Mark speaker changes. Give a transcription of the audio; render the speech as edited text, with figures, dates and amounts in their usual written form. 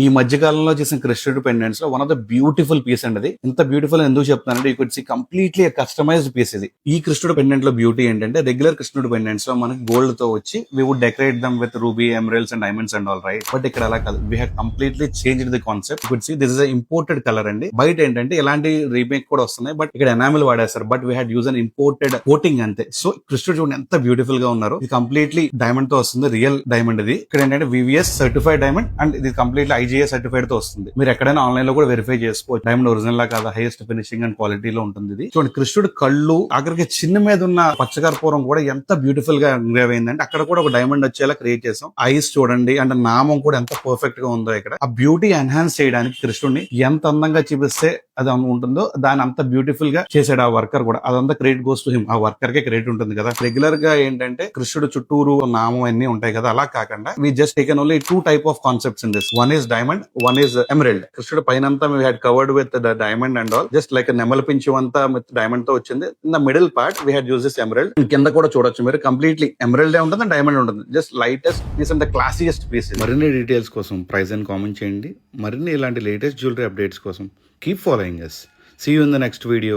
Speaker 1: ఈ మధ్య కాలంలో చేసిన క్రిస్టెడ్ పెండెంట్స్ లో one of the beautiful piece అండి అది. ఇంత బ్యూటిఫుల్ ఎందుకు చెప్తానంటే you could see completely customized piece ఇది. ఈ క్రిస్టెడ్ పెండెంట్ లో బ్యూటీ ఏంటంటే రెగ్యులర్ క్రిస్టెడ్ పెండెంట్స్ లో మనకి గోల్డ్ తో వచ్చి we would decorate them with ruby, emeralds and diamonds and all right. But ఇక్కడ అలా కాదు, we had completely changed the concept. You could see this is imported colour అండి. బయట ఏంటంటే ఇలాంటి రీమేక్ కూడా వస్తున్నాయి, బట్ ఇక్కడ ఎనామిల్ వాడేస్తారు. But we had use an imported coating అంతే. సో క్రిస్టెడ్ చూడండి ఎంత బ్యూటిఫుల్ గా ఉన్నారు. ఇది కంప్లీట్లీ డైమండ్ తో వస్తుంది, రియల్ డైమండ్ ఇది. ఇక్కడ ఏంటంటే వివిఎస్ సర్టిఫైడ్ డైమండ్ అండ్ ఇది కంప్లీట్లీ ఐజీఏ సర్టిఫైడ్ తో వస్తుంది. మీరు ఎక్కడైనా ఆన్లైన్ లో కూడా వెరిఫై చేసుకోవచ్చు. డైమండ్ ఒరిజినల్ లా కాదా, హైయెస్ట్ ఫినిషింగ్ అండ్ క్వాలిటీలో ఉంటుంది ఇది. చూడండి కృష్ణుడు కళ్ళు, ఆఖరికి చిన్న మీద ఉన్న పచ్చకర్పూరం కూడా ఎంత బ్యూటిఫుల్ గా ఎంగ్రేవ్ అయిందంటే అక్కడ కూడా ఒక డైమండ్ వచ్చేలా క్రియేట్ చేసాం. ఐస్ చూడండి అండ్ నామం కూడా ఎంత పర్ఫెక్ట్ గా ఉందో. ఇక్కడ ఆ బ్యూటీ ఎన్హాన్స్ చేయడానికి కృష్ణుడిని ఎంత అందంగా చూపిస్తే అది ఉంటుందో దాని అంత బ్యూటిఫుల్ గా చేసాడు ఆ వర్కర్ కూడా. అదంతా క్రెడిట్ గోస్ టు హిమ్. ఆ వర్కర్ కే క్రెడిట్ ఉంటుంది కదా. రెగ్యులర్ గా ఏంటంటే కృష్ణుడు చుట్టూరు నామం అన్ని ఉంటాయి కదా, అలా కాకుండా we just taken only 2 type of concepts in this. One is diamond, one is emerald. కృష్ణుడు పైనంతా we had covered with the diamond and all, just like a నెమలి పింఛు అంతా విత్ డైమండ్ తో వచ్చింది. In the middle part we had used this emerald. కింద కూడా చూడొచ్చు మీరు, కంప్లీట్లీ ఎమరల్డ్ ఉంటుంది అండ్ డైమండ్ ఉంటుంది. Just lightest piece and the classiest piece. మరిన్ని డీటెయిల్స్ కోసం ప్రైస్ అండ్ కామెంట్ చేయండి. మరిన్ని ఇలాంటి లేటెస్ట్ జ్యువెలరీ అప్డేట్స్ కోసం keep following us. See you in the next video.